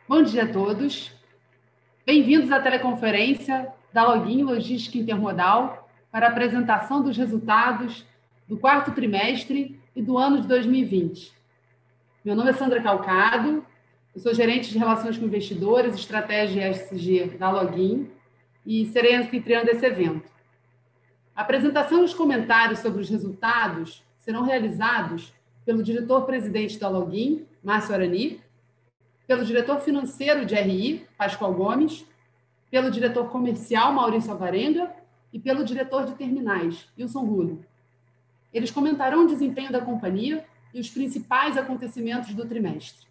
Bom dia a todos. Bem-vindos à teleconferência da Login Logística Intermodal para a apresentação dos resultados do quarto trimestre e do ano de 2020. Meu nome é Sandra Calcado, eu sou gerente de Relações com Investidores, Estratégia e ESG da Login e serei anfitriã desse evento. A apresentação e os comentários sobre os resultados serão realizados pelo diretor-presidente da Login, Márcio Arani, pelo diretor financeiro de RI, Pascoal Gomes, pelo diretor comercial, Maurício Alvarenga, e pelo diretor de terminais, Wilson Rulli. Eles comentarão o desempenho da companhia e os principais acontecimentos do trimestre.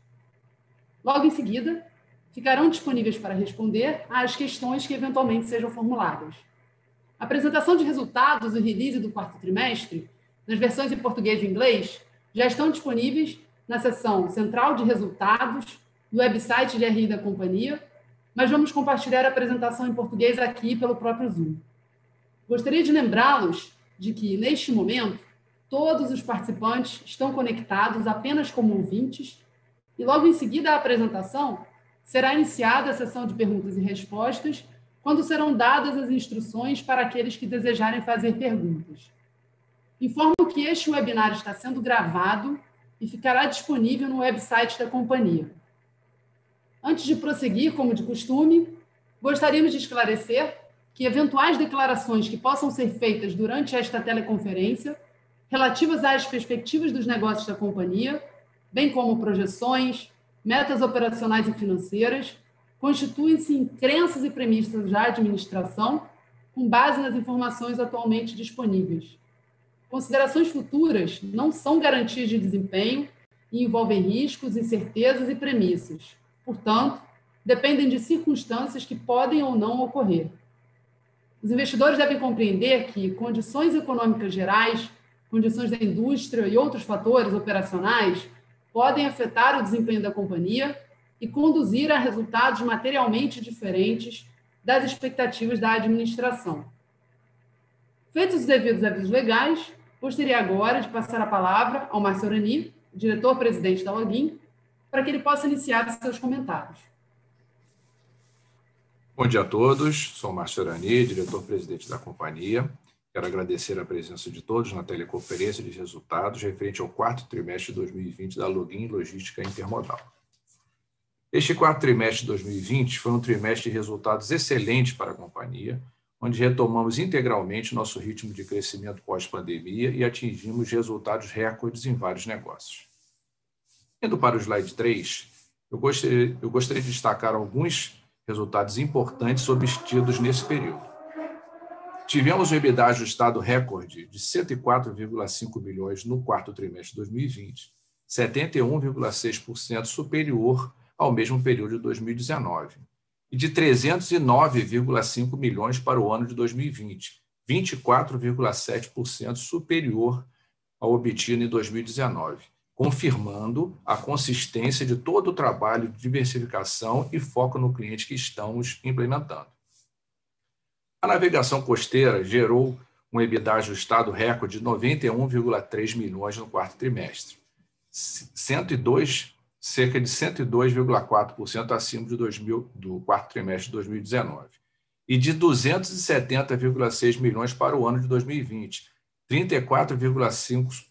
Logo em seguida, ficarão disponíveis para responder às questões que eventualmente sejam formuladas. A apresentação de resultados e release do quarto trimestre, nas versões em português e inglês, já estão disponíveis na seção Central de Resultados do website de RI da companhia, mas vamos compartilhar a apresentação em português aqui pelo próprio Zoom. Gostaria de lembrá-los de que, neste momento, todos os participantes estão conectados apenas como ouvintes e, logo em seguida à apresentação, será iniciada a sessão de perguntas e respostas, quando serão dadas as instruções para aqueles que desejarem fazer perguntas. Informo que este webinar está sendo gravado e ficará disponível no website da companhia. Antes de prosseguir, como de costume, gostaríamos de esclarecer que eventuais declarações que possam ser feitas durante esta teleconferência, relativas às perspectivas dos negócios da companhia, bem como projeções, metas operacionais e financeiras, constituem-se em crenças e premissas da administração, com base nas informações atualmente disponíveis. Considerações futuras não são garantias de desempenho e envolvem riscos, incertezas e premissas. Portanto, dependem de circunstâncias que podem ou não ocorrer. Os investidores devem compreender que condições econômicas gerais, condições da indústria e outros fatores operacionais podem afetar o desempenho da companhia e conduzir a resultados materialmente diferentes das expectativas da administração. Feitos os devidos avisos legais, gostaria agora de passar a palavra ao Márcio Arani, diretor-presidente da Login, para que ele possa iniciar os seus comentários. Bom dia a todos, sou Márcio Arani, diretor-presidente da companhia. Quero agradecer a presença de todos na teleconferência de resultados referente ao quarto trimestre de 2020 da Login Logística Intermodal. Este quarto trimestre de 2020 foi um trimestre de resultados excelentes para a companhia, onde retomamos integralmente nosso ritmo de crescimento pós-pandemia e atingimos resultados recordes em vários negócios. Indo para o slide 3, eu gostaria de destacar alguns resultados importantes obtidos nesse período. Tivemos um EBITDA ajustado recorde de 104,5 milhões no quarto trimestre de 2020, 71,6% superior ao mesmo período de 2019, e de 309,5 milhões para o ano de 2020, 24,7% superior ao obtido em 2019. Confirmando a consistência de todo o trabalho de diversificação e foco no cliente que estamos implementando. A navegação costeira gerou um EBITDA ajustado recorde de 91,3 milhões no quarto trimestre, cerca de 102,4% acima do quarto trimestre de 2019, e de 270,6 milhões para o ano de 2020, 34,5%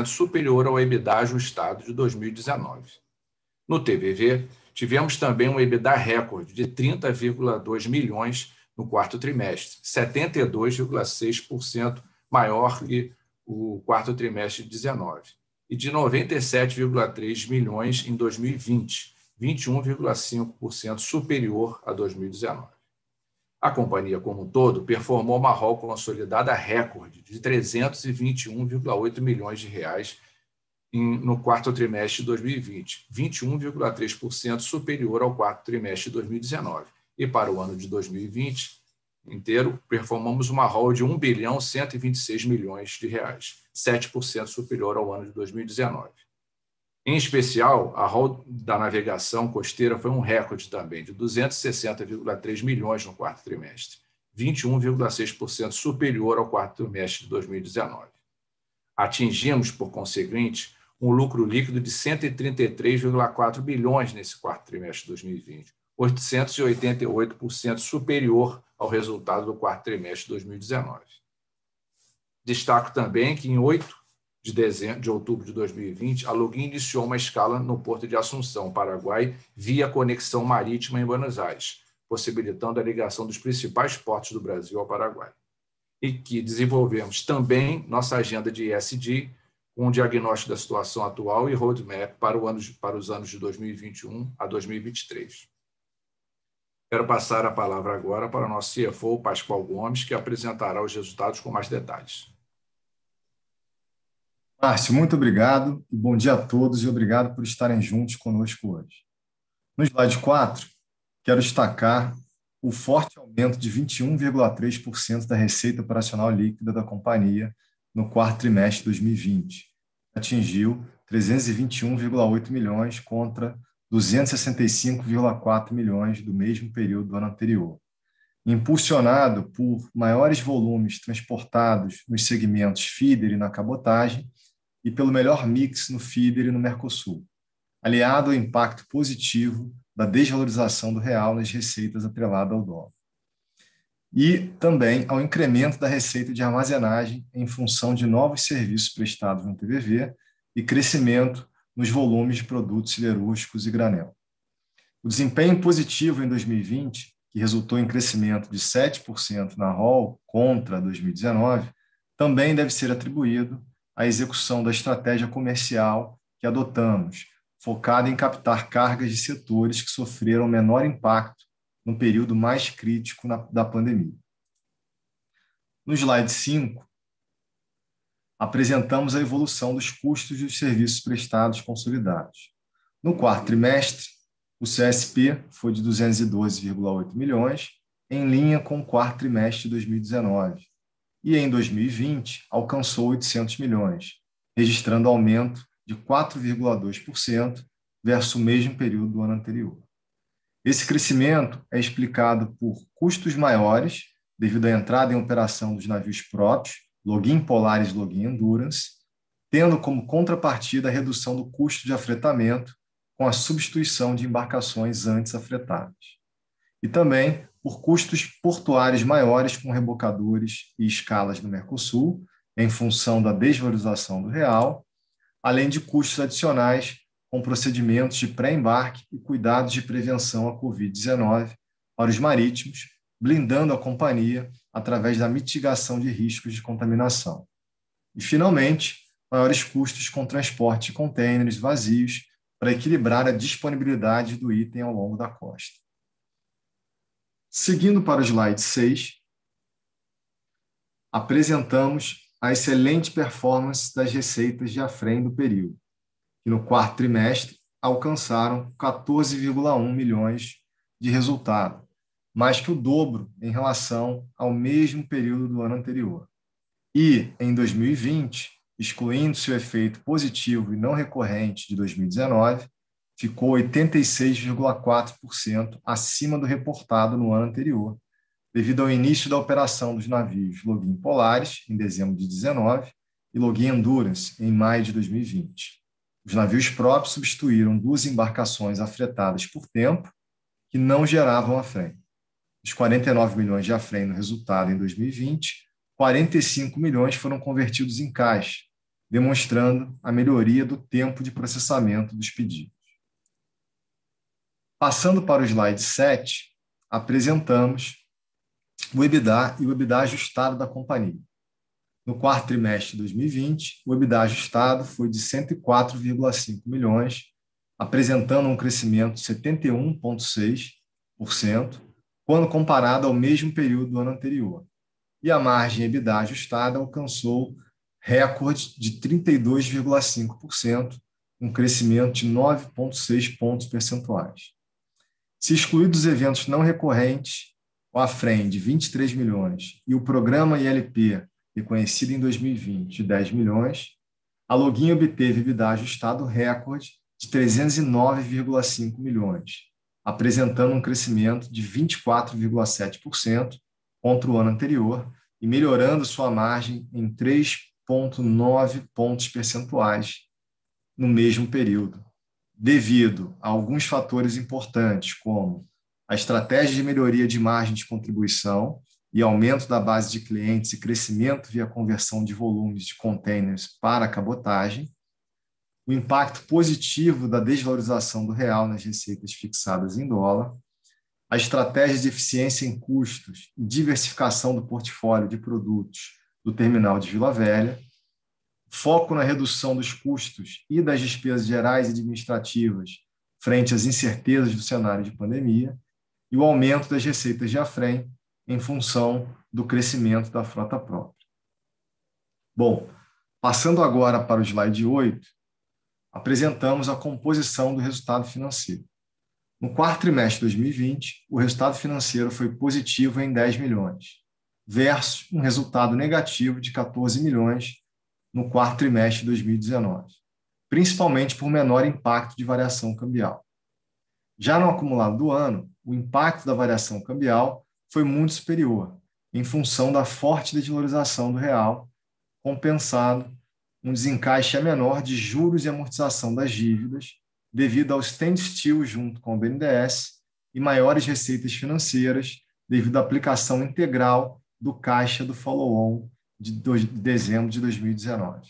superior ao EBITDA ajustado de 2019. No TVV, tivemos também um EBITDA recorde de 30,2 milhões no quarto trimestre, 72,6% maior que o quarto trimestre de 2019, e de 97,3 milhões em 2020, 21,5% superior a 2019. A companhia como um todo performou uma ROL consolidada recorde de 321,8 milhões de reais no quarto trimestre de 2020, 21,3% superior ao quarto trimestre de 2019. E para o ano de 2020 inteiro, performamos uma ROL de 1.126 milhões de reais, 7% superior ao ano de 2019. Em especial, a ROL da navegação costeira foi um recorde também, de 260,3 milhões no quarto trimestre, 21,6% superior ao quarto trimestre de 2019. Atingimos, por conseguinte, um lucro líquido de 133,4 bilhões nesse quarto trimestre de 2020, 888% superior ao resultado do quarto trimestre de 2019. Destaco também que, em 8 de outubro de 2020, a Login iniciou uma escala no Porto de Assunção, Paraguai, via conexão marítima em Buenos Aires, possibilitando a ligação dos principais portos do Brasil ao Paraguai. E que desenvolvemos também nossa agenda de ESG, com um diagnóstico da situação atual e roadmap para os anos de 2021 a 2023. Quero passar a palavra agora para o nosso CFO, Pascoal Gomes, que apresentará os resultados com mais detalhes. Márcio, muito obrigado e bom dia a todos e obrigado por estarem juntos conosco hoje. No slide 4, quero destacar o forte aumento de 21,3% da receita operacional líquida da companhia no quarto trimestre de 2020. Atingiu 321,8 milhões contra 265,4 milhões do mesmo período do ano anterior, impulsionado por maiores volumes transportados nos segmentos feeder e na cabotagem e pelo melhor mix no feeder e no Mercosul, aliado ao impacto positivo da desvalorização do real nas receitas atrelada ao dólar. E também ao incremento da receita de armazenagem em função de novos serviços prestados no TVV e crescimento nos volumes de produtos siderúrgicos e granel. O desempenho positivo em 2020, que resultou em crescimento de 7% na ROL contra 2019, também deve ser atribuído à execução da estratégia comercial que adotamos, focada em captar cargas de setores que sofreram menor impacto no período mais crítico da pandemia. No slide 5, apresentamos a evolução dos custos dos serviços prestados consolidados. No quarto trimestre, o CSP foi de 212,8 milhões, em linha com o quarto trimestre de 2019, e em 2020 alcançou 800 milhões, registrando aumento de 4,2% versus o mesmo período do ano anterior. Esse crescimento é explicado por custos maiores, devido à entrada em operação dos navios próprios, Login Polaris e Login Endurance, tendo como contrapartida a redução do custo de afretamento com a substituição de embarcações antes afretadas. E também por custos portuários maiores com rebocadores e escalas no Mercosul, em função da desvalorização do real, além de custos adicionais com procedimentos de pré-embarque e cuidados de prevenção à Covid-19 para os marítimos, blindando a companhia através da mitigação de riscos de contaminação. E, finalmente, maiores custos com transporte de contêineres vazios para equilibrar a disponibilidade do item ao longo da costa. Seguindo para o slide 6, apresentamos a excelente performance das receitas de AFREM do período, que no quarto trimestre alcançaram 14,1 milhões de resultado, mais que o dobro em relação ao mesmo período do ano anterior. E, em 2020, excluindo-se o efeito positivo e não recorrente de 2019, ficou 86,4% acima do reportado no ano anterior, devido ao início da operação dos navios Login Polaris, em dezembro de 2019, e Login Endurance, em maio de 2020. Os navios próprios substituíram 2 embarcações afretadas por tempo, que não geravam AFREM. Os 49 milhões de AFREM no resultado em 2020, 45 milhões foram convertidos em caixa, demonstrando a melhoria do tempo de processamento dos pedidos. Passando para o slide 7, apresentamos o EBITDA e o EBITDA ajustado da companhia. No quarto trimestre de 2020, o EBITDA ajustado foi de 104,5 milhões, apresentando um crescimento de 71,6%, quando comparado ao mesmo período do ano anterior. E a margem EBITDA ajustada alcançou recorde de 32,5%, um crescimento de 9,6 pontos percentuais. Se excluídos os eventos não recorrentes, o AFREM de 23 milhões e o programa ILP, reconhecido em 2020, de 10 milhões, a Login obteve EBITDA ajustado recorde de 309,5 milhões, apresentando um crescimento de 24,7% contra o ano anterior e melhorando sua margem em 3,9 pontos percentuais, no mesmo período, devido a alguns fatores importantes, como a estratégia de melhoria de margem de contribuição e aumento da base de clientes e crescimento via conversão de volumes de containers para a cabotagem, o impacto positivo da desvalorização do real nas receitas fixadas em dólar, a estratégia de eficiência em custos e diversificação do portfólio de produtos do terminal de Vila Velha, foco na redução dos custos e das despesas gerais e administrativas frente às incertezas do cenário de pandemia e o aumento das receitas de AFREM em função do crescimento da frota própria. Bom, passando agora para o slide 8, apresentamos a composição do resultado financeiro. No quarto trimestre de 2020, o resultado financeiro foi positivo em 10 milhões, versus um resultado negativo de 14 milhões no quarto trimestre de 2019, principalmente por menor impacto de variação cambial. Já no acumulado do ano, o impacto da variação cambial foi muito superior, em função da forte desvalorização do real, compensado um desencaixe menor de juros e amortização das dívidas, devido ao standstill junto com o BNDES e maiores receitas financeiras devido à aplicação integral do caixa do follow-on de dezembro de 2019.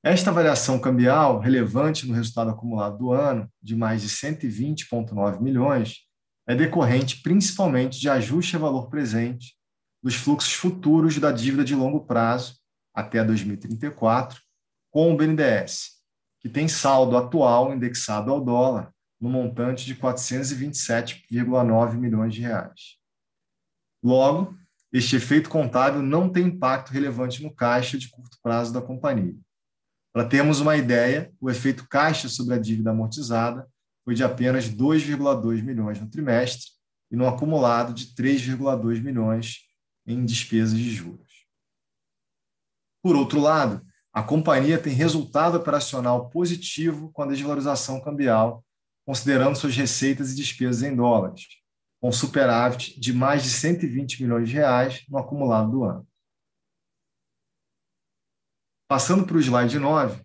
Esta variação cambial, relevante no resultado acumulado do ano, de mais de 120,9 milhões, é decorrente principalmente de ajuste a valor presente dos fluxos futuros da dívida de longo prazo, até 2034, com o BNDES, que tem saldo atual indexado ao dólar no montante de 427,9 milhões de reais. Logo, este efeito contábil não tem impacto relevante no caixa de curto prazo da companhia. Para termos uma ideia, o efeito caixa sobre a dívida amortizada foi de apenas 2,2 milhões no trimestre e no acumulado de 3,2 milhões em despesas de juros. Por outro lado, a companhia tem resultado operacional positivo com a desvalorização cambial, considerando suas receitas e despesas em dólares, com superávit de mais de 120 milhões de reais no acumulado do ano. Passando para o slide 9,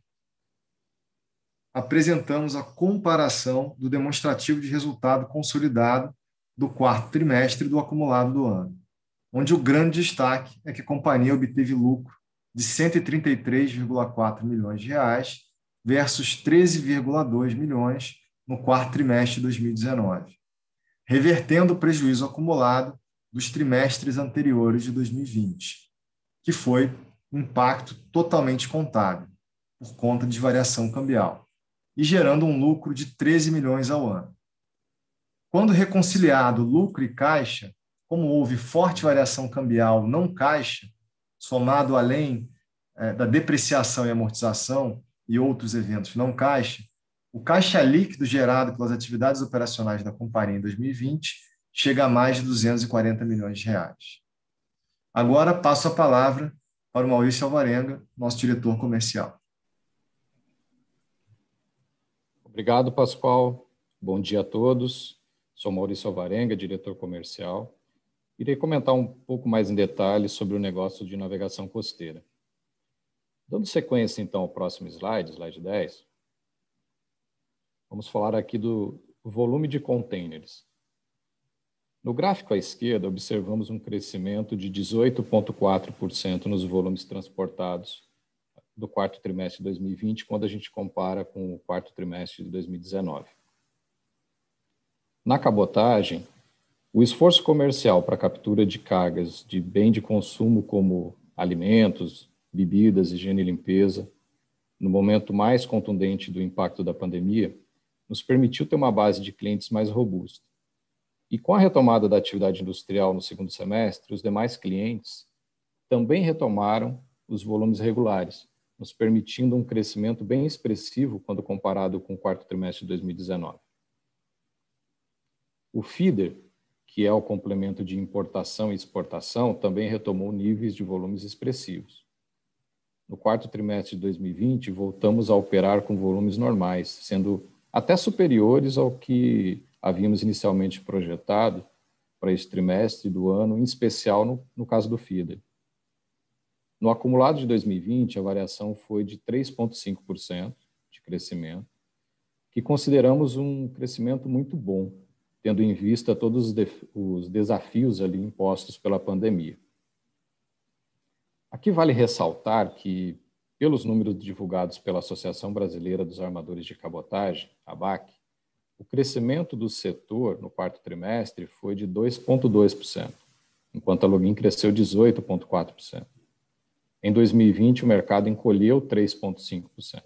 apresentamos a comparação do demonstrativo de resultado consolidado do quarto trimestre do acumulado do ano, onde o grande destaque é que a companhia obteve lucro de 133,4 milhões de reais versus 13,2 milhões no quarto trimestre de 2019, revertendo o prejuízo acumulado dos trimestres anteriores de 2020, que foi um impacto totalmente contábil, por conta de variação cambial, e gerando um lucro de 13 milhões ao ano. Quando reconciliado lucro e caixa, como houve forte variação cambial não caixa, somado além da depreciação e amortização e outros eventos não caixa, o caixa líquido gerado pelas atividades operacionais da companhia em 2020 chega a mais de 240 milhões de reais. Agora passo a palavra para o Maurício Alvarenga, nosso diretor comercial. Obrigado, Pascoal. Bom dia a todos. Sou Maurício Alvarenga, diretor comercial. Irei comentar um pouco mais em detalhes sobre o negócio de navegação costeira. Dando sequência, então, ao próximo slide, slide 10, vamos falar aqui do volume de containers. No gráfico à esquerda, observamos um crescimento de 18,4% nos volumes transportados do quarto trimestre de 2020, quando a gente compara com o quarto trimestre de 2019. Na cabotagem, o esforço comercial para a captura de cargas de bem de consumo como alimentos, bebidas, higiene e limpeza, no momento mais contundente do impacto da pandemia, nos permitiu ter uma base de clientes mais robusta. E com a retomada da atividade industrial no segundo semestre, os demais clientes também retomaram os volumes regulares, nos permitindo um crescimento bem expressivo quando comparado com o quarto trimestre de 2019. O feeder, que é o complemento de importação e exportação, também retomou níveis de volumes expressivos. No quarto trimestre de 2020, voltamos a operar com volumes normais, sendo até superiores ao que havíamos inicialmente projetado para esse trimestre do ano, em especial no caso do feeder. No acumulado de 2020, a variação foi de 3,5%, crescimento, que consideramos um crescimento muito bom, tendo em vista todos os desafios ali impostos pela pandemia. Aqui vale ressaltar que, pelos números divulgados pela Associação Brasileira dos Armadores de Cabotagem, ABAC, o crescimento do setor no quarto trimestre foi de 2,2%, enquanto a Login cresceu 18,4%. Em 2020, o mercado encolheu 3,5%.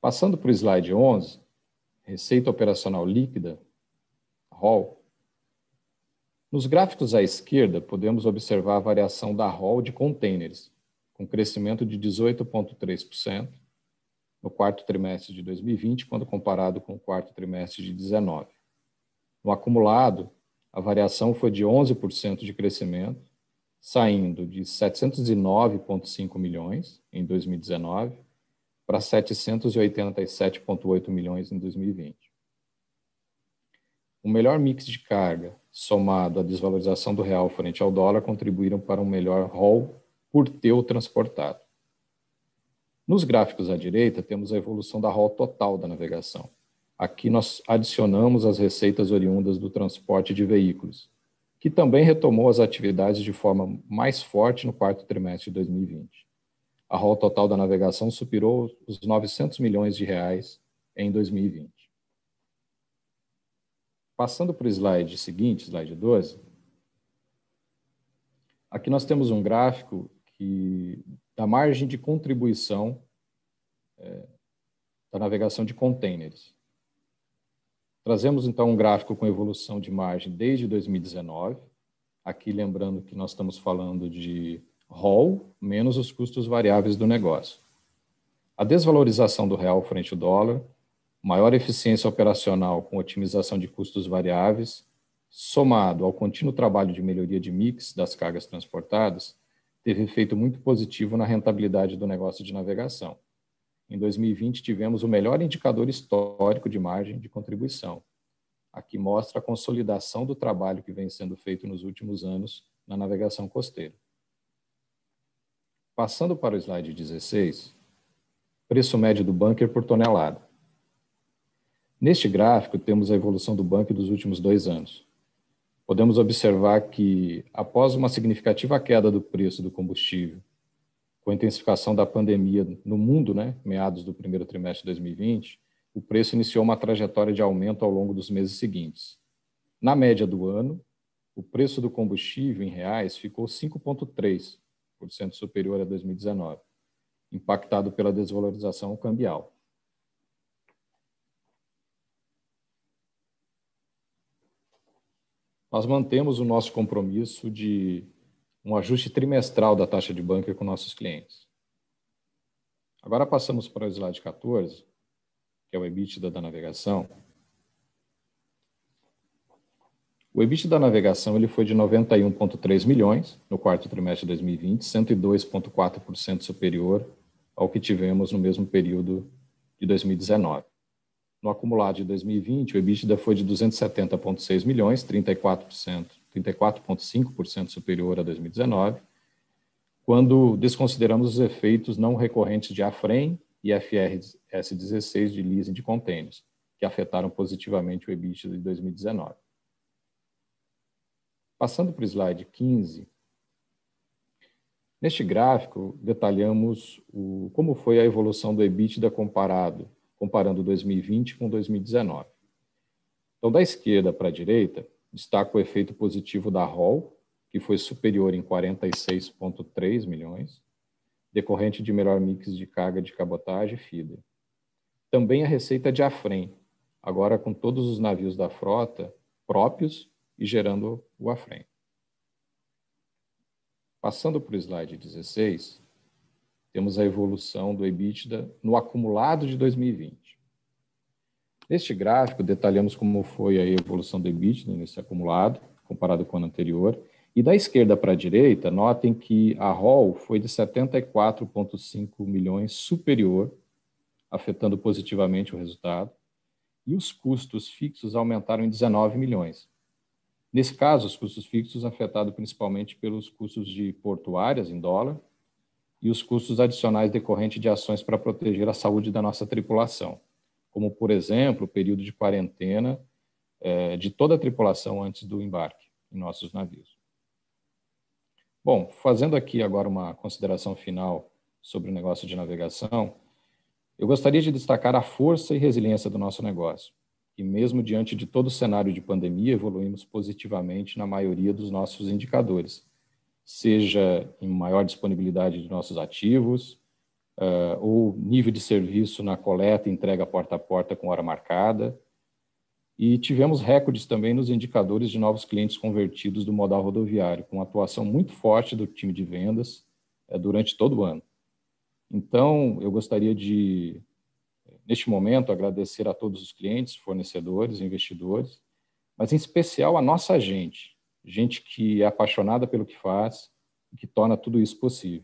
Passando para o slide 11, receita operacional líquida, ROL. Nos gráficos à esquerda, podemos observar a variação da ROL de contêineres, com crescimento de 18,3% no quarto trimestre de 2020, quando comparado com o quarto trimestre de 2019. No acumulado, a variação foi de 11% de crescimento, saindo de 709,5 milhões em 2019 para 787,8 milhões em 2020. O melhor mix de carga, somado à desvalorização do real frente ao dólar, contribuíram para um melhor ROL por TEU transportado. Nos gráficos à direita, temos a evolução da ROL total da navegação. Aqui nós adicionamos as receitas oriundas do transporte de veículos, que também retomou as atividades de forma mais forte no quarto trimestre de 2020. A ROL total da navegação superou os 900 milhões de reais em 2020. Passando para o slide seguinte, slide 12, aqui nós temos um gráfico da margem de contribuição da navegação de contêineres. Trazemos, então, um gráfico com evolução de margem desde 2019, aqui lembrando que nós estamos falando de ROL menos os custos variáveis do negócio. A desvalorização do real frente ao dólar, maior eficiência operacional com otimização de custos variáveis, somado ao contínuo trabalho de melhoria de mix das cargas transportadas, teve efeito muito positivo na rentabilidade do negócio de navegação. Em 2020, tivemos o melhor indicador histórico de margem de contribuição. Aqui mostra a consolidação do trabalho que vem sendo feito nos últimos anos na navegação costeira. Passando para o slide 16, preço médio do bunker por tonelada. Neste gráfico, temos a evolução do bunker dos últimos 2 anos. Podemos observar que, após uma significativa queda do preço do combustível, com a intensificação da pandemia no mundo, meados do primeiro trimestre de 2020, o preço iniciou uma trajetória de aumento ao longo dos meses seguintes. Na média do ano, o preço do combustível em reais ficou 5,3% superior a 2019, impactado pela desvalorização cambial. Nós mantemos o nosso compromisso de um ajuste trimestral da taxa de bunker com nossos clientes. Agora passamos para o slide 14, que é o EBITDA da navegação. O EBITDA da navegação ele foi de 91,3 milhões no quarto trimestre de 2020, 102,4% superior ao que tivemos no mesmo período de 2019. No acumulado de 2020, o EBITDA foi de 270,6 milhões, 34,5% superior a 2019, quando desconsideramos os efeitos não recorrentes de AFREM e FRS 16 de leasing de contêineres, que afetaram positivamente o EBITDA de 2019. Passando para o slide 15, neste gráfico detalhamos como foi a evolução do EBITDA comparando 2020 com 2019. Então, da esquerda para a direita, destaca o efeito positivo da ROL, que foi superior em 46,3 milhões, decorrente de melhor mix de carga de cabotagem e feeder. Também a receita de AFREM, agora com todos os navios da frota próprios e gerando o AFREM. Passando para o slide 16, temos a evolução do EBITDA no acumulado de 2020. Neste gráfico, detalhamos como foi a evolução do EBITDA nesse acumulado, comparado com o ano anterior. E da esquerda para a direita, notem que a ROL foi de 74,5 milhões superior, afetando positivamente o resultado, e os custos fixos aumentaram em 19 milhões. Nesse caso, os custos fixos afetados principalmente pelos custos de portuárias em dólar, e os custos adicionais decorrentes de ações para proteger a saúde da nossa tripulação, como, por exemplo, o período de quarentena de toda a tripulação antes do embarque em nossos navios. Bom, fazendo aqui agora uma consideração final sobre o negócio de navegação, eu gostaria de destacar a força e resiliência do nosso negócio, e mesmo diante de todo o cenário de pandemia, evoluímos positivamente na maioria dos nossos indicadores, seja em maior disponibilidade de nossos ativos, ou nível de serviço na coleta e entrega porta a porta com hora marcada, e tivemos recordes também nos indicadores de novos clientes convertidos do modal rodoviário, com atuação muito forte do time de vendas durante todo o ano. Então, eu gostaria de, neste momento, agradecer a todos os clientes, fornecedores, investidores, mas em especial a nossa gente que é apaixonada pelo que faz e que torna tudo isso possível.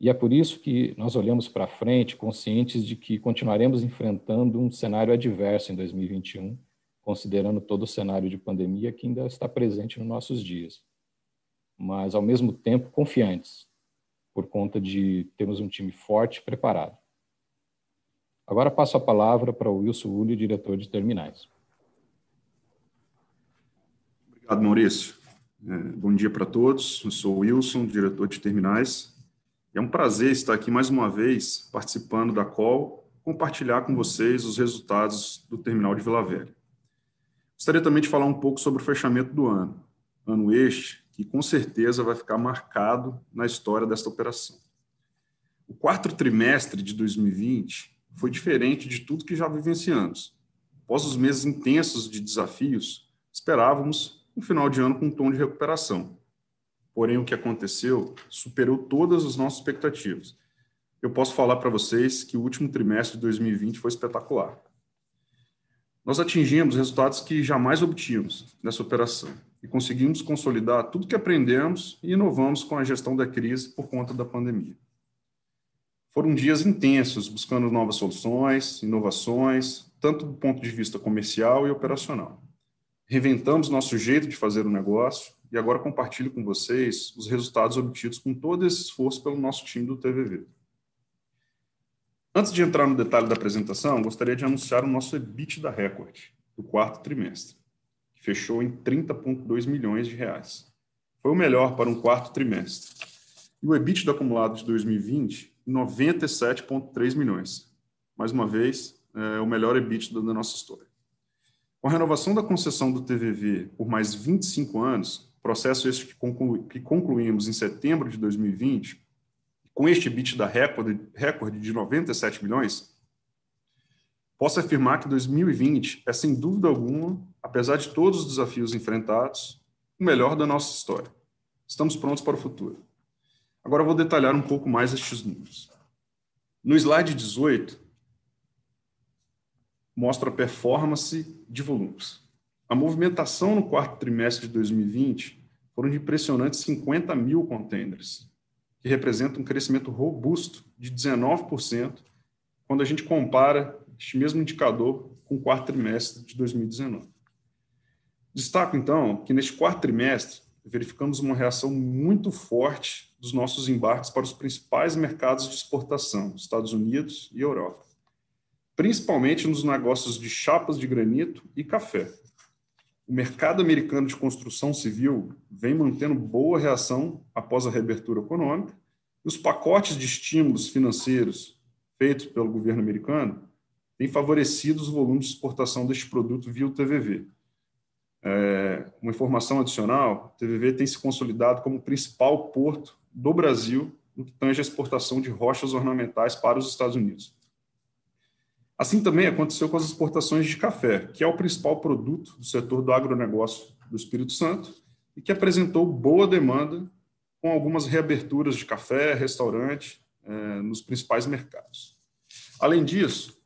E é por isso que nós olhamos para frente, conscientes de que continuaremos enfrentando um cenário adverso em 2021, considerando todo o cenário de pandemia que ainda está presente nos nossos dias. Mas, ao mesmo tempo, confiantes, por conta de termos um time forte e preparado. Agora passo a palavra para o Wilson Uli, diretor de terminais. Obrigado, Maurício. Bom dia para todos. Eu sou o Wilson, diretor de terminais. É um prazer estar aqui mais uma vez participando da call, compartilhar com vocês os resultados do terminal de Vila Velha. Gostaria também de falar um pouco sobre o fechamento do ano este que com certeza vai ficar marcado na história desta operação. O quarto trimestre de 2020 foi diferente de tudo que já vivenciamos. Após os meses intensos de desafios, esperávamos um final de ano com um tom de recuperação. Porém, o que aconteceu superou todas as nossas expectativas. Eu posso falar para vocês que o último trimestre de 2020 foi espetacular. Nós atingimos resultados que jamais obtínhamos nessa operação e conseguimos consolidar tudo que aprendemos e inovamos com a gestão da crise por conta da pandemia. Foram dias intensos, buscando novas soluções, inovações, tanto do ponto de vista comercial e operacional. Reinventamos nosso jeito de fazer o negócio e agora compartilho com vocês os resultados obtidos com todo esse esforço pelo nosso time do TVV. Antes de entrar no detalhe da apresentação, gostaria de anunciar o nosso EBITDA recorde do quarto trimestre, que fechou em 30,2 milhões de reais. Foi o melhor para um quarto trimestre. E o EBITDA acumulado de 2020, 97,3 milhões. Mais uma vez, o melhor EBITDA da nossa história. Com a renovação da concessão do TVV por mais 25 anos, processo este que concluímos em setembro de 2020, com este EBITDA recorde de 97 milhões, posso afirmar que 2020 é, sem dúvida alguma, apesar de todos os desafios enfrentados, o melhor da nossa história. Estamos prontos para o futuro. Agora eu vou detalhar um pouco mais estes números. No slide 18, mostra a performance de volumes. A movimentação no quarto trimestre de 2020 foram de impressionantes 50 mil contêineres, que representa um crescimento robusto de 19% quando a gente compara este mesmo indicador com o quarto trimestre de 2019. Destaco, então, que neste quarto trimestre verificamos uma reação muito forte dos nossos embarques para os principais mercados de exportação, Estados Unidos e Europa, principalmente nos negócios de chapas de granito e café. O mercado americano de construção civil vem mantendo boa reação após a reabertura econômica e os pacotes de estímulos financeiros feitos pelo governo americano têm favorecido os volumes de exportação deste produto via o TVV. Uma informação adicional, o TVV tem se consolidado como o principal porto do Brasil no que tange a exportação de rochas ornamentais para os Estados Unidos. Assim também aconteceu com as exportações de café, que é o principal produto do setor do agronegócio do Espírito Santo e que apresentou boa demanda com algumas reaberturas de café, restaurante, nos principais mercados. Além disso,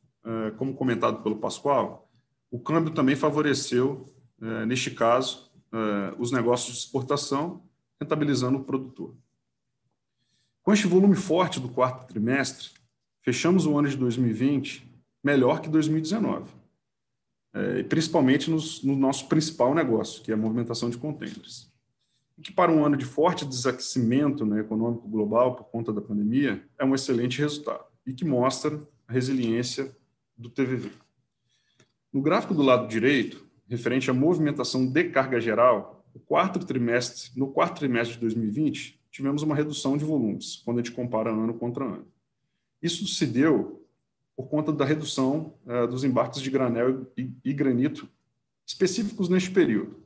como comentado pelo Pascoal, o câmbio também favoreceu, neste caso, os negócios de exportação, rentabilizando o produtor. Com este volume forte do quarto trimestre, fechamos o ano de 2020 melhor que 2019, principalmente no nosso principal negócio, que é a movimentação de contêineres. e que para um ano de forte desaquecimento, né, econômico global por conta da pandemia, é um excelente resultado e que mostra a resiliência do TVV. No gráfico do lado direito, referente à movimentação de carga geral, no quarto trimestre de 2020, tivemos uma redução de volumes, quando a gente compara ano contra ano. Isso se deu por conta da redução dos embarques de granel e granito específicos neste período,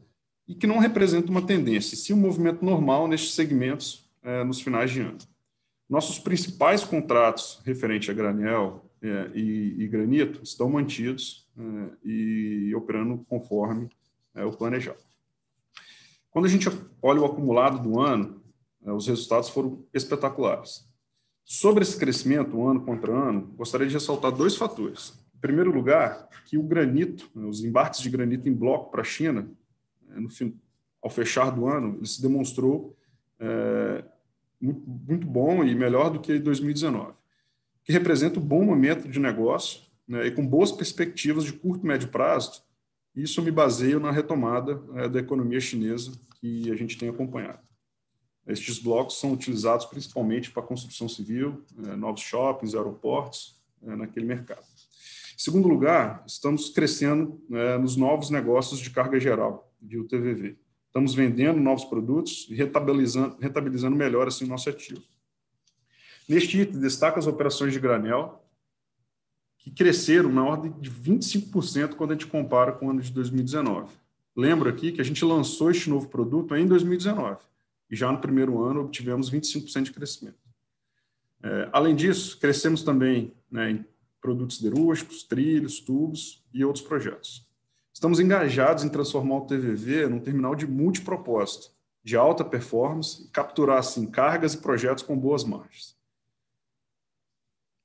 e que não representa uma tendência, sim um movimento normal nestes segmentos nos finais de ano. Nossos principais contratos referentes a granel e granito estão mantidos e operando conforme o planejado. Quando a gente olha o acumulado do ano, os resultados foram espetaculares. Sobre esse crescimento, ano contra ano, gostaria de ressaltar dois fatores. Em primeiro lugar, que o granito, os embarques de granito em bloco para a China, ao fechar do ano, ele se demonstrou muito bom e melhor do que 2019, que representa um bom momento de negócio, né, e com boas perspectivas de curto e médio prazo. Isso me baseio na retomada da economia chinesa que a gente tem acompanhado. Estes blocos são utilizados principalmente para construção civil, novos shoppings, aeroportos, naquele mercado. Em segundo lugar, estamos crescendo nos novos negócios de carga geral, de UTVV. Estamos vendendo novos produtos e rentabilizando melhor assim, o nosso ativo. Neste item, destaca as operações de granel, que cresceram na ordem de 25% quando a gente compara com o ano de 2019. Lembro aqui que a gente lançou este novo produto em 2019, e já no primeiro ano obtivemos 25% de crescimento. Além disso, crescemos também em produtos siderúrgicos, trilhos, tubos e outros projetos. Estamos engajados em transformar o TVV num terminal de multipropósito, de alta performance, e capturar, assim, cargas e projetos com boas margens.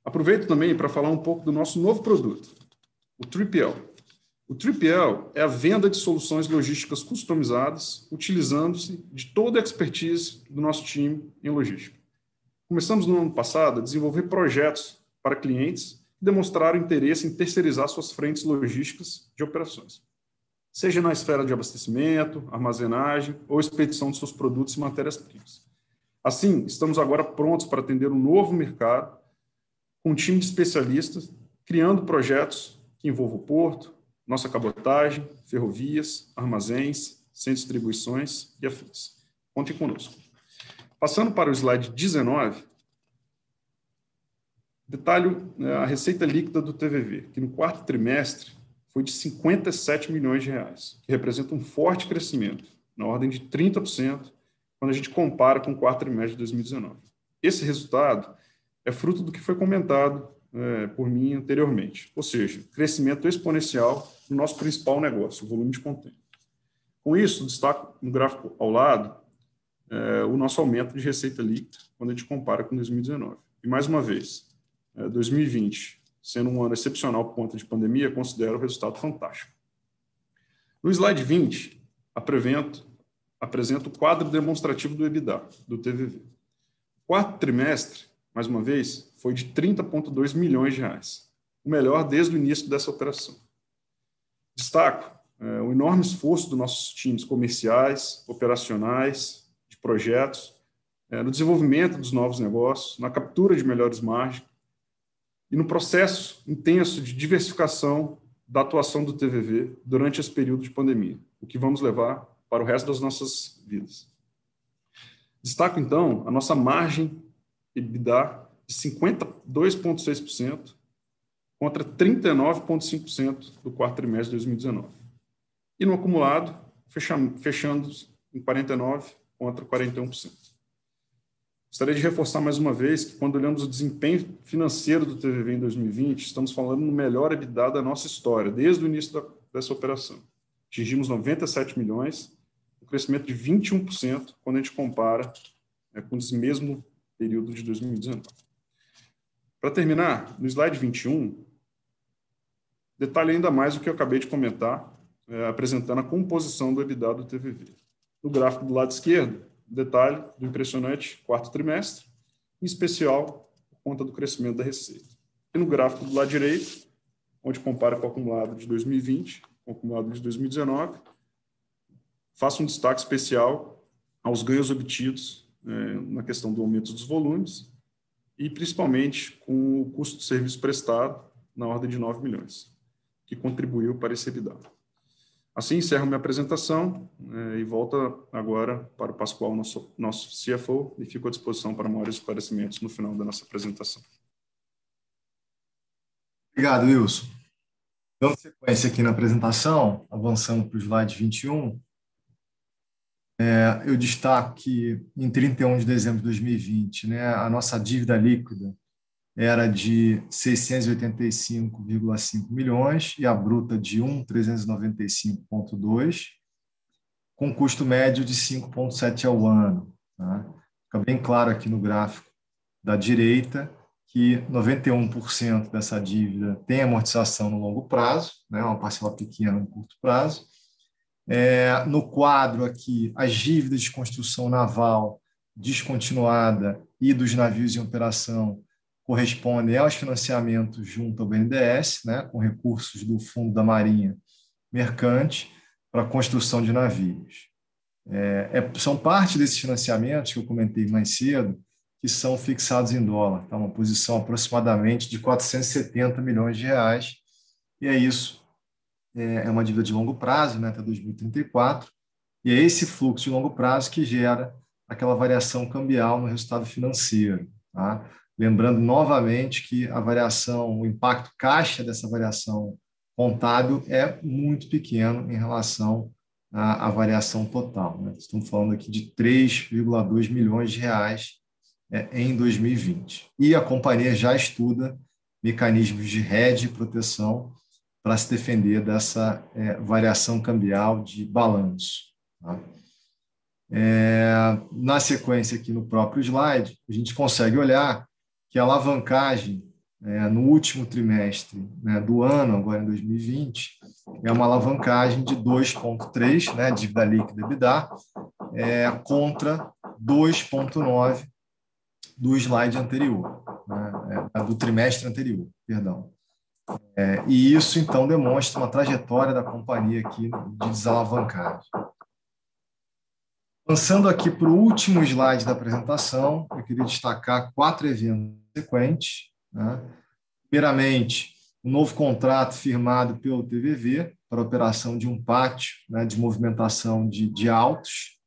Aproveito também para falar um pouco do nosso novo produto, o 3PL. O 3PL é a venda de soluções logísticas customizadas, utilizando-se de toda a expertise do nosso time em logística. Começamos no ano passado a desenvolver projetos para clientes que demonstraram interesse em terceirizar suas frentes logísticas de operações, seja na esfera de abastecimento, armazenagem ou expedição de seus produtos e matérias-primas. Assim, estamos agora prontos para atender um novo mercado com um time de especialistas, criando projetos que envolvam o porto, nossa cabotagem, ferrovias, armazéns, centros de distribuições e afins. Contem conosco. Passando para o slide 19, detalho a receita líquida do TVV, que no quarto trimestre foi de 57 milhões de reais, que representa um forte crescimento, na ordem de 30%, quando a gente compara com o quarto trimestre de 2019. Esse resultado é fruto do que foi comentado por mim anteriormente, ou seja, crescimento exponencial no nosso principal negócio, o volume de contêiner. Com isso, destaco no gráfico ao lado o nosso aumento de receita líquida quando a gente compara com 2019. E, mais uma vez, 2020, sendo um ano excepcional por conta de pandemia, considero o resultado fantástico. No slide 20, apresento o quadro demonstrativo do EBITDA, do TVV. O quarto trimestre, mais uma vez, foi de 30,2 milhões de reais, o melhor desde o início dessa operação. Destaco o enorme esforço dos nossos times comerciais, operacionais, de projetos, no desenvolvimento dos novos negócios, na captura de melhores margens e no processo intenso de diversificação da atuação do TVV durante esse período de pandemia, o que vamos levar para o resto das nossas vidas. Destaco, então, a nossa margem EBITDA de 52,6% contra 39,5% do quarto trimestre de 2019. E no acumulado, fechando em 49% contra 41%. Gostaria de reforçar mais uma vez que, quando olhamos o desempenho financeiro do TVV em 2020, estamos falando no melhor EBITDA da nossa história, desde o início dessa operação. Atingimos 97 milhões, um crescimento de 21% quando a gente compara com esse mesmo período de 2019. Para terminar, no slide 21, detalhe ainda mais o que eu acabei de comentar, apresentando a composição do EBITDA do TVV. No gráfico do lado esquerdo, detalhe do impressionante quarto trimestre, em especial por conta do crescimento da receita. E no gráfico do lado direito, onde compara com o acumulado de 2020, com o acumulado de 2019, faço um destaque especial aos ganhos obtidos na questão do aumento dos volumes e, principalmente, com o custo do serviço prestado na ordem de 9 milhões, que contribuiu para esse EBITDA. Assim, encerro minha apresentação e volto agora para o Pascoal, nosso CFO, e fico à disposição para maiores esclarecimentos no final da nossa apresentação. Obrigado, Wilson. Dando sequência aqui na apresentação, avançando para o slide 21, eu destaco que em 31 de dezembro de 2020, a nossa dívida líquida era de 685,5 milhões e a bruta de 1.395,2, com custo médio de 5,7 ao ano. Tá? Fica bem claro aqui no gráfico da direita que 91% dessa dívida tem amortização no longo prazo, uma parcela pequena no curto prazo. No quadro aqui, as dívidas de construção naval descontinuada e dos navios em operação correspondem aos financiamentos junto ao BNDES, com recursos do Fundo da Marinha Mercante para a construção de navios. São parte desses financiamentos que eu comentei mais cedo, que são fixados em dólar, tá? Uma posição aproximadamente de 470 milhões de reais, e isso. É uma dívida de longo prazo, até 2034, e é esse fluxo de longo prazo que gera aquela variação cambial no resultado financeiro. Tá? Lembrando novamente que a variação, o impacto caixa dessa variação contábil é muito pequeno em relação à variação total. Estamos falando aqui de 3,2 milhões de reais em 2020. E a companhia já estuda mecanismos de hedge e proteção para se defender dessa variação cambial de balanço. Tá? Na sequência, aqui no próprio slide, a gente consegue olhar que a alavancagem no último trimestre do ano, agora em 2020, é uma alavancagem de 2,3, dívida líquida EBITDA, contra 2,9 do slide anterior, do trimestre anterior, perdão. E isso, então, demonstra uma trajetória da companhia aqui de desalavancagem. Avançando aqui para o último slide da apresentação, eu queria destacar 4 eventos sequentes. Primeiramente, um novo contrato firmado pelo TVV para a operação de um pátio de movimentação de autos,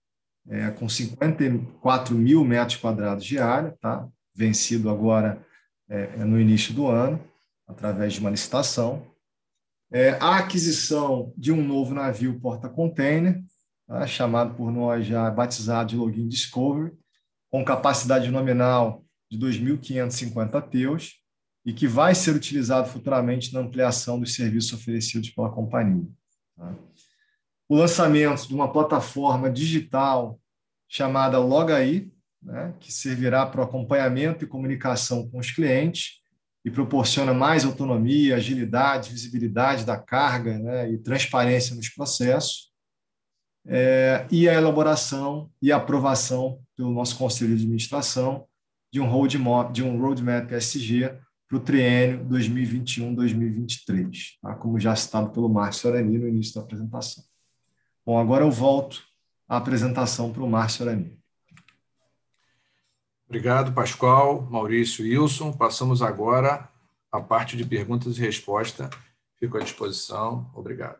com 54 mil metros quadrados de área, tá? Vencido agora no início do ano, através de uma licitação. A aquisição de um novo navio porta-container, chamado por nós já batizado de Login Discovery, com capacidade nominal de 2.550 TEUs e que vai ser utilizado futuramente na ampliação dos serviços oferecidos pela companhia. Tá? O lançamento de uma plataforma digital chamada Logai, que servirá para o acompanhamento e comunicação com os clientes, e proporciona mais autonomia, agilidade, visibilidade da carga e transparência nos processos, e a elaboração e aprovação pelo nosso Conselho de Administração de um roadmap ESG para o triênio 2021-2023, tá? Como já citado pelo Márcio Arani no início da apresentação. Bom, agora eu volto a apresentação para o Márcio Arani. Obrigado, Pascoal, Maurício e Wilson. Passamos agora à parte de perguntas e respostas. Fico à disposição. Obrigado.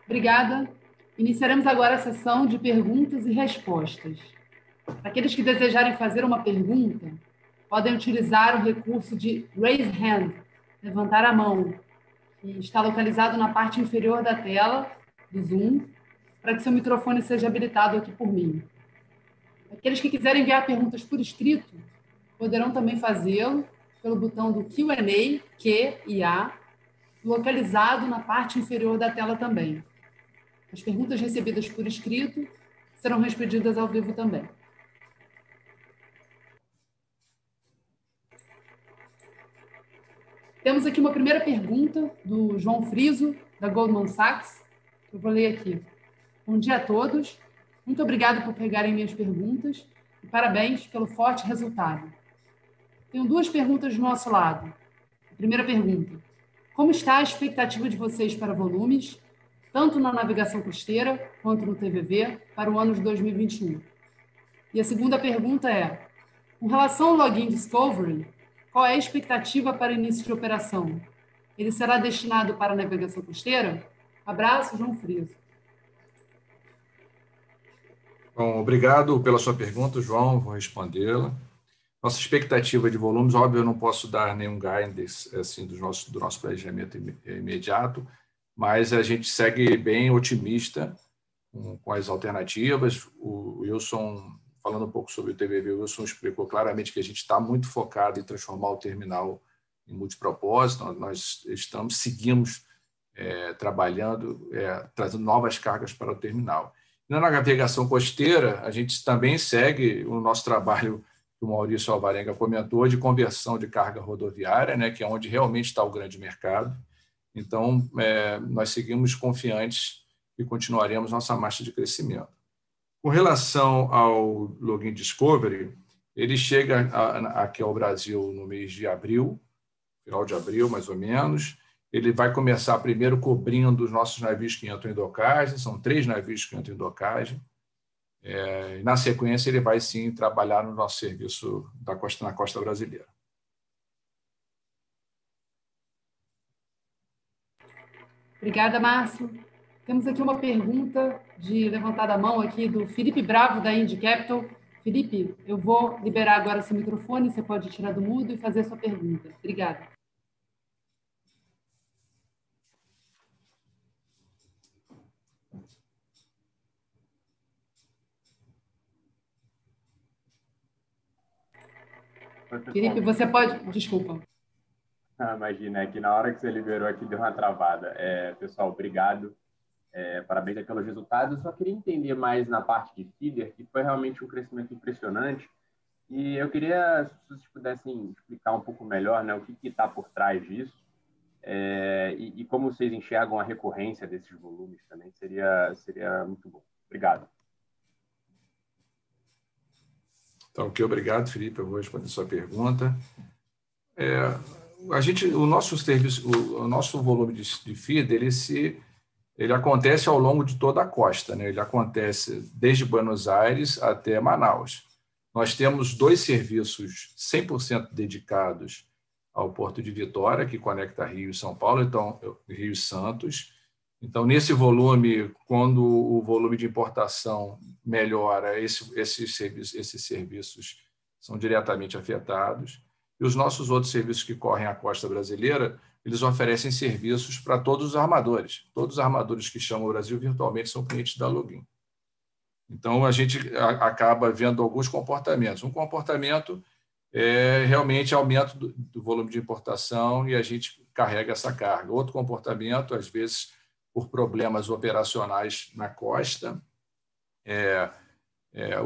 Obrigada. Iniciaremos agora a sessão de perguntas e respostas. Aqueles que desejarem fazer uma pergunta, podem utilizar o recurso de Raise Hand, levantar a mão, que está localizado na parte inferior da tela do Zoom, para que seu microfone seja habilitado aqui por mim. Aqueles que quiserem enviar perguntas por escrito, poderão também fazê-lo pelo botão do Q&A, Q e A, localizado na parte inferior da tela também. As perguntas recebidas por escrito serão respondidas ao vivo também. Temos aqui uma primeira pergunta do João Friso, da Goldman Sachs, que eu vou ler aqui. Bom dia a todos. Muito obrigado por pegarem minhas perguntas e parabéns pelo forte resultado. Tenho 2 perguntas do nosso lado. A primeira pergunta: como está a expectativa de vocês para volumes? tanto na navegação costeira quanto no TVV, para o ano de 2021? E a segunda pergunta é, com relação ao Login Discovery, qual é a expectativa para o início de operação? Ele será destinado para a navegação costeira? Abraço, João Friso. Bom, obrigado pela sua pergunta, João, vou respondê-la. Nossa expectativa de volumes, óbvio, eu não posso dar nenhum guidance assim, do nosso planejamento imediato, mas a gente segue bem otimista com as alternativas. O Wilson, falando um pouco sobre o TVV, o Wilson explicou claramente que a gente está muito focado em transformar o terminal em multipropósito. Nós seguimos trabalhando, trazendo novas cargas para o terminal. Na navegação costeira, a gente também segue o nosso trabalho que o Maurício Alvarenga comentou, de conversão de carga rodoviária, né, que é onde realmente está o grande mercado. Então, nós seguimos confiantes e continuaremos nossa marcha de crescimento. Com relação ao Login Discovery, ele chega aqui ao Brasil no mês de abril, final de abril, mais ou menos. Ele vai começar primeiro cobrindo os nossos navios que entram em docagem, são 3 navios que entram em docagem. Na sequência, ele vai, sim, trabalhar no nosso serviço na costa brasileira. Obrigada, Márcio. Temos aqui uma pergunta de levantada a mão aqui do Felipe Bravo, da Indy Capital. Felipe, eu vou liberar agora seu microfone, você pode tirar do mudo e fazer a sua pergunta. Obrigada. Felipe, você pode... Desculpa. Imagina, que na hora que você liberou aqui deu uma travada. Pessoal, obrigado. Parabéns pelos resultados. Eu só queria entender mais na parte de feeder, que foi realmente um crescimento impressionante. E eu queria, se vocês pudessem explicar um pouco melhor, né, o que está por trás disso e como vocês enxergam a recorrência desses volumes também, seria muito bom. Obrigado. Então, obrigado, Felipe. Eu vou responder a sua pergunta. O nosso serviço, o nosso volume de feeder, ele acontece ao longo de toda a costa, né? Ele acontece desde Buenos Aires até Manaus. Nós temos 2 serviços 100% dedicados ao Porto de Vitória, que conecta Rio e São Paulo, então Rio e Santos. Então, nesse volume, quando o volume de importação melhora, esses serviços são diretamente afetados. E os nossos outros serviços que correm a costa brasileira, eles oferecem serviços para todos os armadores. Todos os armadores que chamam o Brasil virtualmente são clientes da Login. Então, a gente acaba vendo alguns comportamentos. Um comportamento é realmente aumento do volume de importação e a gente carrega essa carga. Outro comportamento, às vezes, por problemas operacionais na costa,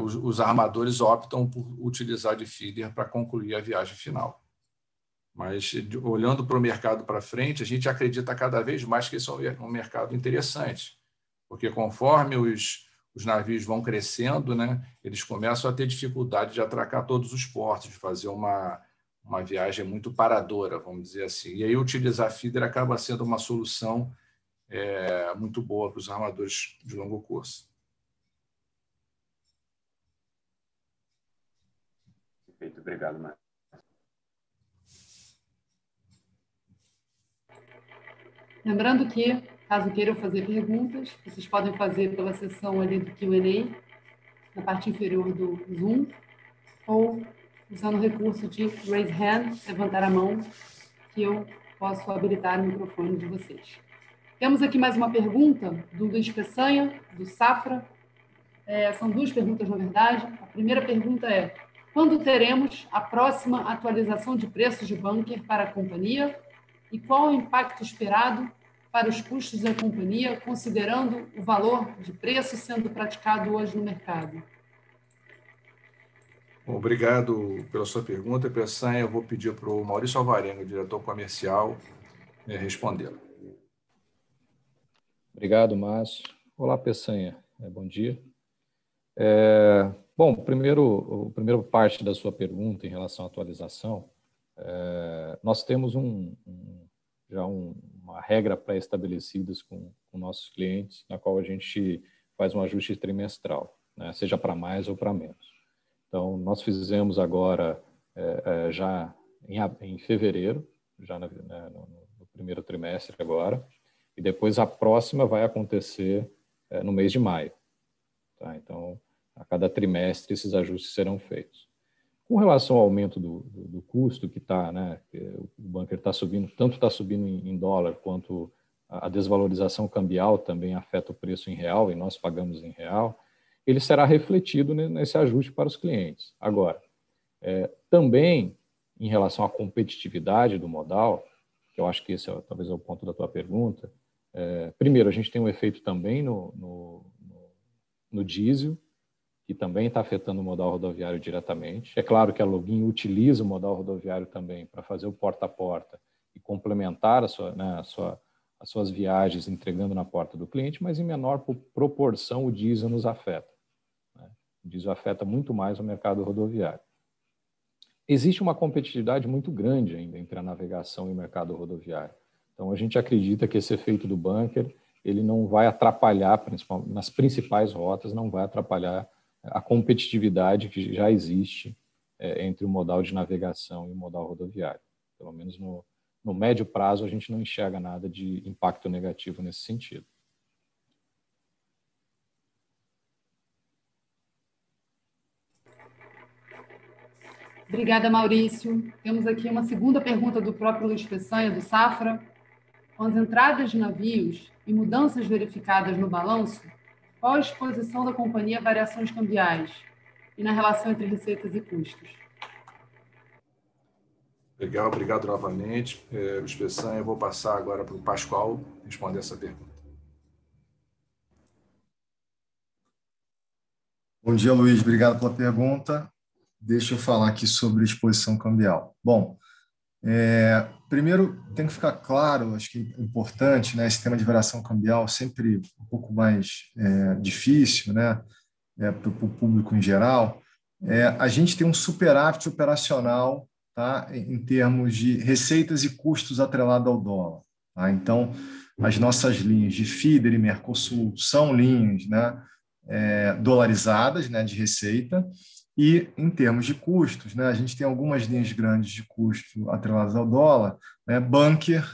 os armadores optam por utilizar de feeder para concluir a viagem final. Mas, olhando para o mercado para frente, a gente acredita cada vez mais que esse é um mercado interessante, porque conforme os navios vão crescendo, né, eles começam a ter dificuldade de atracar todos os portos, de fazer uma viagem muito paradora, vamos dizer assim. E aí utilizar feeder acaba sendo uma solução muito boa para os armadores de longo curso. Perfeito, obrigado, Marcos. Lembrando que, caso queiram fazer perguntas, vocês podem fazer pela seção ali do Q&A, na parte inferior do Zoom, ou usando o recurso de Raise Hand, levantar a mão, que eu posso habilitar o microfone de vocês. Temos aqui mais uma pergunta do Luiz Peçanha, do Safra. São 2 perguntas, na verdade. A primeira pergunta é: quando teremos a próxima atualização de preços de bunker para a companhia? E qual o impacto esperado para os custos da companhia, considerando o valor de preço sendo praticado hoje no mercado? Bom, obrigado pela sua pergunta, Peçanha. Eu vou pedir para o Maurício Alvarenga, diretor comercial, respondê-la. Obrigado, Márcio. Olá, Peçanha. Bom dia. Bom, a primeira parte da sua pergunta em relação à atualização, nós temos já uma uma regra pré-estabelecidas com nossos clientes, na qual a gente faz um ajuste trimestral, né, seja para mais ou para menos. Então, nós fizemos agora, já em fevereiro, já no primeiro trimestre agora, e depois a próxima vai acontecer no mês de maio. Tá? Então, a cada trimestre esses ajustes serão feitos. Com relação ao aumento do custo que está, né, o bunker está subindo, tanto está subindo em dólar, quanto a desvalorização cambial também afeta o preço em real, e nós pagamos em real, ele será refletido nesse ajuste para os clientes. Agora, também em relação à competitividade do modal, que eu acho que esse talvez é o ponto da tua pergunta, primeiro, a gente tem um efeito também no diesel, que também está afetando o modal rodoviário diretamente. É claro que a Login utiliza o modal rodoviário também para fazer o porta a porta e complementar as suas viagens entregando na porta do cliente, mas em menor proporção o diesel nos afeta, né? O diesel afeta muito mais o mercado rodoviário. Existe uma competitividade muito grande ainda entre a navegação e o mercado rodoviário. Então, a gente acredita que esse efeito do bunker ele não vai atrapalhar, principalmente nas principais rotas, não vai atrapalhar a competitividade que já existe entre o modal de navegação e o modal rodoviário. Pelo menos no médio prazo, a gente não enxerga nada de impacto negativo nesse sentido. Obrigada, Maurício. Temos aqui uma segunda pergunta do próprio Luiz Peçanha, do Safra. Com as entradas de navios e mudanças verificadas no balanço, qual a exposição da companhia a variações cambiais e na relação entre receitas e custos? Legal, obrigado novamente, Luiz Peçanha. Eu vou passar agora para o Pascoal responder essa pergunta. Bom dia, Luiz. Obrigado pela pergunta. Deixa eu falar aqui sobre exposição cambial. Bom, primeiro tem que ficar claro, acho que é importante, né, esse tema de variação cambial sempre um pouco mais difícil, né, para o público em geral. A gente tem um superávit operacional, tá, em termos de receitas e custos atrelado ao dólar. Tá? Então, as nossas linhas de feeder e Mercosul são linhas, né, dolarizadas, né, de receita. E, em termos de custos, né, a gente tem algumas linhas grandes de custo atreladas ao dólar, né, bunker,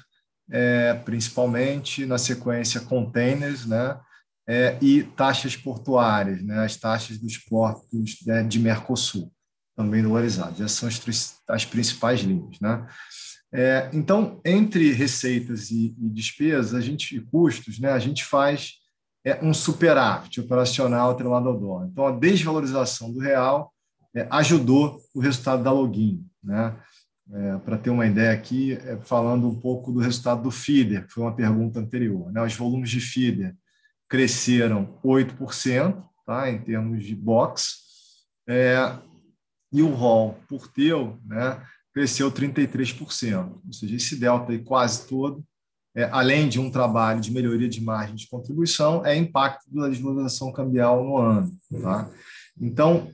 principalmente, na sequência containers, né, e taxas portuárias, né, as taxas dos portos de Mercosul, também dolarizadas. Essas são as principais linhas. Né. Então, entre receitas e despesas, e custos, né, a gente faz um superávit operacional atrelado ao dólar. Então, a desvalorização do real ajudou o resultado da Login. Né? Para ter uma ideia aqui, falando um pouco do resultado do feeder, que foi uma pergunta anterior. Né? Os volumes de feeder cresceram 8%, tá? Em termos de box, e o haul por TEU, né, cresceu 33%. Ou seja, esse delta aí quase todo, além de um trabalho de melhoria de margem de contribuição, é impacto da desvalorização cambial no ano. Tá? Então,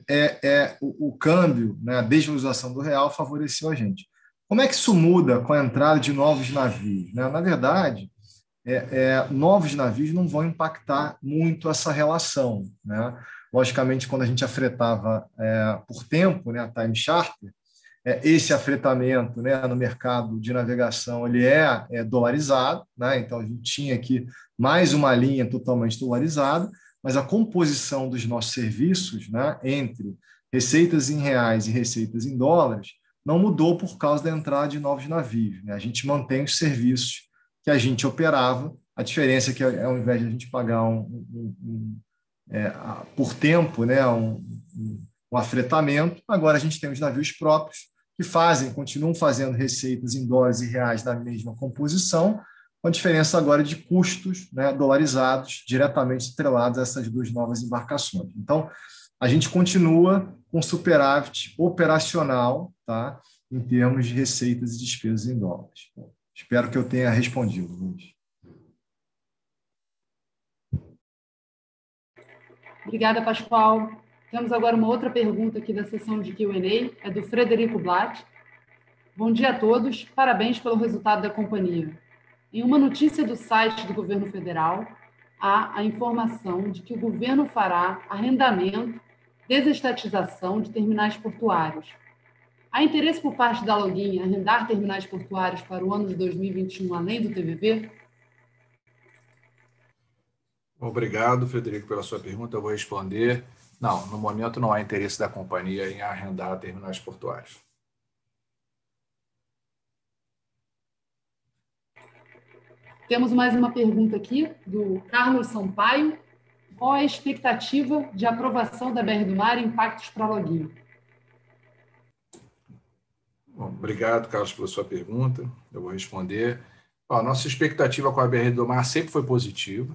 o câmbio, né, a desvalorização do real favoreceu a gente. Como é que isso muda com a entrada de novos navios? Né? Na verdade, novos navios não vão impactar muito essa relação. Né? Logicamente, quando a gente afretava por tempo, né, a time charter, esse afretamento, né, no mercado de navegação ele é dolarizado, né? Então a gente tinha aqui mais uma linha totalmente dolarizada, mas a composição dos nossos serviços, né, entre receitas em reais e receitas em dólares não mudou por causa da entrada de novos navios. Né? A gente mantém os serviços que a gente operava, a diferença é que ao invés de a gente pagar por tempo, né, um afretamento, agora a gente tem os navios próprios que continuam fazendo receitas em dólares e reais na mesma composição, com a diferença agora de custos, né, dolarizados, diretamente atrelados a essas duas novas embarcações. Então, a gente continua com superávit operacional, tá, em termos de receitas e despesas em dólares. Bom, espero que eu tenha respondido, Luiz. Obrigada, Pascoal. Temos agora uma outra pergunta aqui da sessão de Q&A, é do Frederico Blatt. Bom dia a todos, parabéns pelo resultado da companhia. Em uma notícia do site do governo federal, há a informação de que o governo fará arrendamento, desestatização de terminais portuários. Há interesse por parte da Login em arrendar terminais portuários para o ano de 2021, além do TVV? Obrigado, Frederico, pela sua pergunta. Eu vou responder. Não, no momento não há interesse da companhia em arrendar terminais portuários. Temos mais uma pergunta aqui, do Carlos Sampaio. Qual é a expectativa de aprovação da BR do Mar e impactos para a Login? Bom, obrigado, Carlos, pela sua pergunta. Eu vou responder. A nossa expectativa com a BR do Mar sempre foi positiva.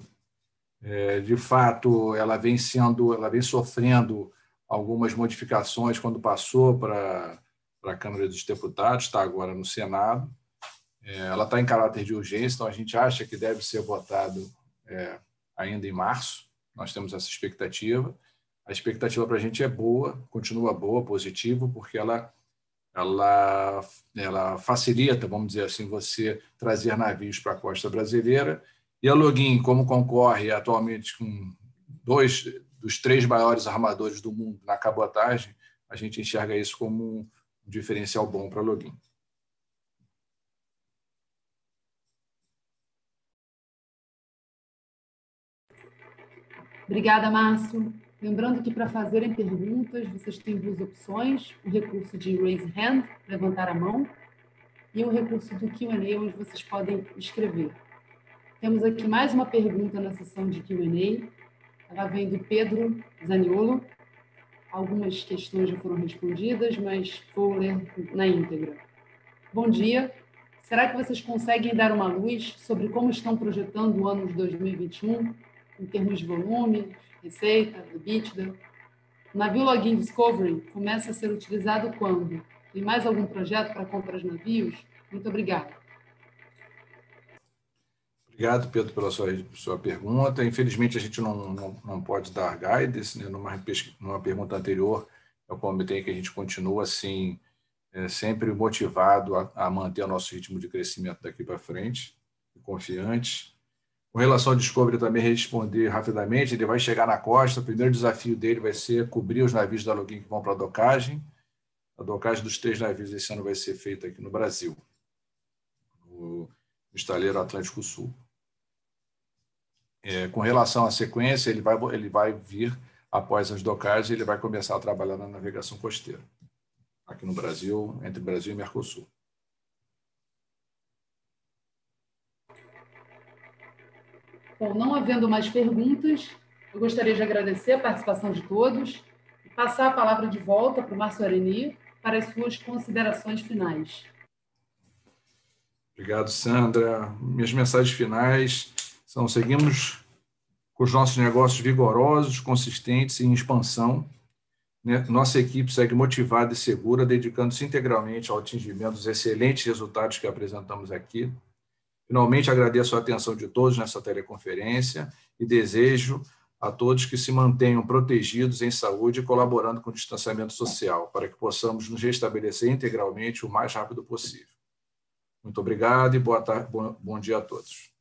De fato, ela vem sofrendo algumas modificações quando passou para a Câmara dos Deputados, está agora no Senado. Ela está em caráter de urgência, então a gente acha que deve ser votado ainda em março. Nós temos essa expectativa. A expectativa para a gente é boa, continua boa, positiva, porque ela facilita, vamos dizer assim, você trazer navios para a costa brasileira. E a Login, como concorre atualmente com 2 dos 3 maiores armadores do mundo na cabotagem, a gente enxerga isso como um diferencial bom para a Login. Obrigada, Márcio. Lembrando que para fazerem perguntas, vocês têm 2 opções, o recurso de raise hand, levantar a mão, e o recurso do Q&A, onde vocês podem escrever. Temos aqui mais uma pergunta na sessão de Q&A. Ela vem do Pedro Zaniolo. Algumas questões já foram respondidas, mas vou ler na íntegra. Bom dia. Será que vocês conseguem dar uma luz sobre como estão projetando o ano de 2021, em termos de volume, receita, EBITDA? O navio Login Discovery começa a ser utilizado quando? Tem mais algum projeto para compra de navios? Muito obrigada. Obrigado, Pedro, pela sua pergunta. Infelizmente, a gente não pode dar guidance, né? Numa pergunta anterior, eu comentei que a gente continua assim, sempre motivado a manter o nosso ritmo de crescimento daqui para frente, confiante. Com relação ao Discovery, também responder rapidamente, ele vai chegar na costa, o primeiro desafio dele vai ser cobrir os navios da Login que vão para a docagem. A docagem dos 3 navios esse ano vai ser feita aqui no Brasil, no estaleiro Atlântico Sul. Com relação à sequência, ele vai vir após as docagens, ele vai começar a trabalhar na navegação costeira, aqui no Brasil, entre Brasil e Mercosul. Bom, não havendo mais perguntas, eu gostaria de agradecer a participação de todos e passar a palavra de volta para o Márcio Areni para as suas considerações finais. Obrigado, Sandra. Minhas mensagens finais são: seguimos com os nossos negócios vigorosos, consistentes e em expansão. Nossa equipe segue motivada e segura, dedicando-se integralmente ao atingimento dos excelentes resultados que apresentamos aqui. Finalmente, agradeço a atenção de todos nessa teleconferência e desejo a todos que se mantenham protegidos em saúde e colaborando com o distanciamento social, para que possamos nos restabelecer integralmente o mais rápido possível. Muito obrigado e boa tarde, bom dia a todos.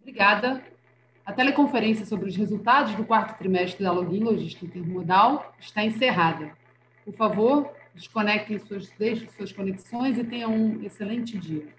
Obrigada. A teleconferência sobre os resultados do 4º trimestre da Login Logística Intermodal está encerrada. Por favor, deixem suas conexões e tenham um excelente dia.